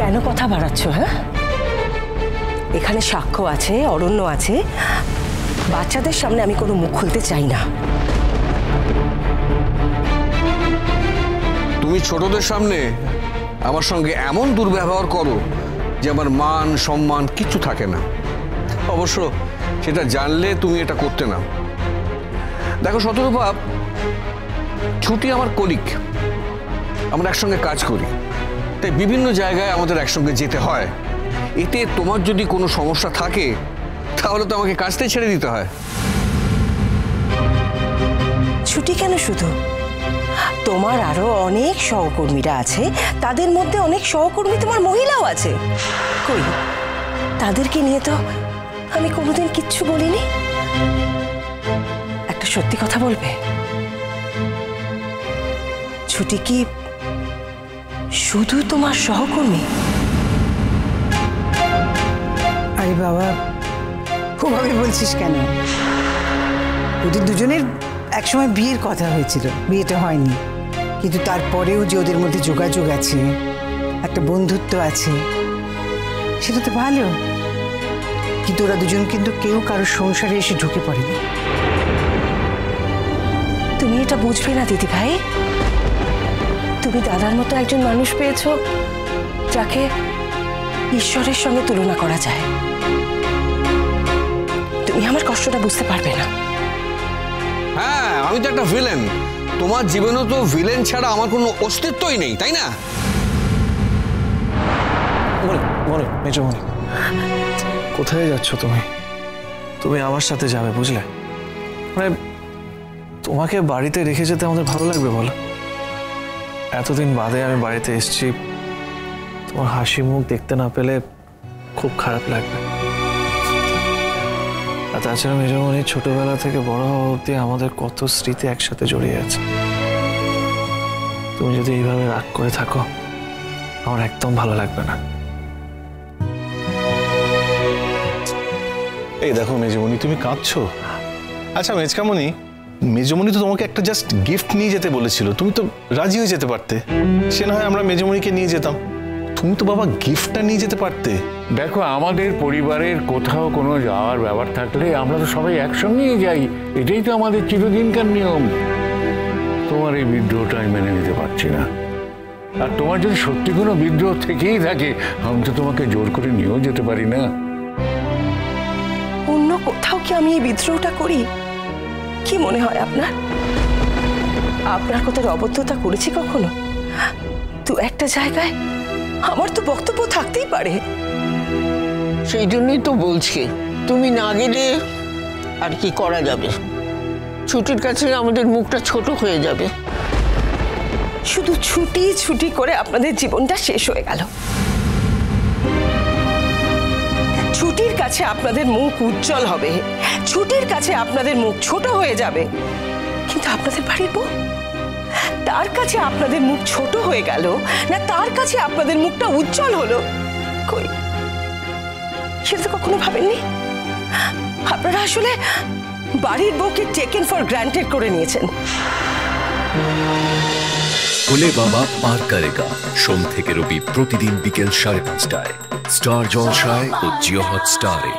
কেন কথা বাড়াচ্ছ? হ্যাঁ, এখানে সাক্ষ্য আছে, অরণ্য আছে। বাচ্চাদের সামনে আমি কোনো মুখ খুলতে চাই না। তুমি ছোটদের সামনে আমার সঙ্গে এমন দুর্ব্যবহার করো যে আমার মান সম্মান কিচ্ছু থাকে না। অবশ্য সেটা জানলে তুমি এটা করতে না। দেখো শতরূপা, ছুটি আমার কলিগ, আমরা একসঙ্গে কাজ করি, তাই বিভিন্ন জায়গায় আমাদের একসঙ্গে যেতে হয়। এতে তোমার যদি কোনো সমস্যা থাকে তাহলে তো আমাকে কাজটাই ছেড়ে দিতে হয়। ছুটি কেন শুধু? তোমার আরো অনেক সহকর্মীরা আছে, তাদের মধ্যে অনেক সহকর্মী তোমার মহিলাও আছে। কই, তাদেরকে নিয়ে তো আমি কোনোদিন কিচ্ছু বলিনি। একটা সত্যি কথা বলবে, ছুটি কি শুধু তোমার সহকর্মী? আরে বাবা, ওভাবে বলছিস কেন? ওদের দুজনের একসময় বিয়ের কথা হয়েছিল, বিয়েটা হয়নি, কিন্তু তারপরেও যে ওদের মধ্যে যোগাযোগ আছে, একটা বন্ধুত্ব আছে, সেটা তো ভালো। কিন্তু ওরা দুজন কিন্তু কেউ কারোর সংসারে এসে ঢুকে পড়েনি। তুমি এটা বুঝবে না দিদি ভাই। তুমি দাদার মতো একজন মানুষ পেয়েছ যাকে ঈশ্বরের সঙ্গে তুলনা করা যায়। তুমি আমার কষ্টটা বুঝতে পারবে না। হ্যাঁ, আমি তো একটা ভিলেন। তোমার জীবনে তো ভিলেন ছাড়া আমার কোনো অস্তিত্বই নেই, তাই না? বলো মেজমণি, কোথায় যাচ্ছ তুমি? তুমি আমার সাথে যাবে, বুঝলে? মানে তোমাকে বাড়িতে রেখে যেতে আমাদের ভালো লাগবে বলো? এতদিন বাদে আমি বাড়িতে এসেছি, তোমার হাসি মুখ দেখতে না পেলে খুব খারাপ লাগবে। আর তাছাড়া মেজমণি, ছোটবেলা থেকে বড় হওয়া অবধি আমাদের কত স্মৃতি একসাথে জড়িয়ে আছে। তুমি যদি এইভাবে রাগ করে থাকো, আমার একদম ভালো লাগবে না। এই দেখো মেজমণি, তুমি কাঁদছো। আচ্ছা মেজকামণি, মেজমণি তো তোমাকে একটা জাস্ট গিফট নিয়ে যেতে বলেছিল, তুমি তো রাজি হয়ে যেতে পারতে। সে না হয় আমরা মেজমণিকে নিয়ে যেতাম, তুমি তো বাবা গিফটটা নিয়ে যেতে পারতে। দেখো, আমাদের পরিবারের কোথাও কোনো যাওয়ার ব্যাপার থাকলে আমরা তো সবাই একসঙ্গেই যাই, এটাই তো আমাদের চিরদিনকার নিয়ম। তোমার এই বিদ্রোহটা আমি মেনে নিতে পারছি না। আর তোমার যদি সত্যি কোনো বিদ্রোহ থেকেই থাকে, আমি তো তোমাকে জোর করে নিয়েও যেতে পারি না। অন্য কোথাও কি আমি এই বিদ্রোহটা করি? কি মনে হয় আপনার? আপনার কথার অবদ্ধতা করেছি কখনো? তো একটা জায়গায় আমার তো বক্তব্য থাকতেই পারে। সেই জন্যই তো বলছি, তুমি না গেলে আর কি করা যাবে? ছুটির কাছে আমাদের মুখটা ছোট হয়ে যাবে। শুধু ছুটি ছুটি করে আপনাদের জীবনটা শেষ হয়ে গেল। ছুটির কাছে আপনাদের মুখ উজ্জ্বল হবে, ছুটির কাছে আপনাদের মুখ ছোট হয়ে যাবে। কিন্তু আপনাদের বাড়ির বউ, তার কাছে আপনাদের মুখ ছোট হয়ে গেল না তার কাছে আপনাদের মুখটা উজ্জ্বল হলো? কই, সেটা তো কখনো ভাবেননি। আপনারা আসলে বাড়ির বউকে টেকেন ফর গ্রান্টেড করে নিয়েছেন। ভোলে বাবা পার করেগা, সোম থেকে রবি প্রতিদিন বিকেল 5:30টায় স্টার জলসায় ও জিও হটস্টারে।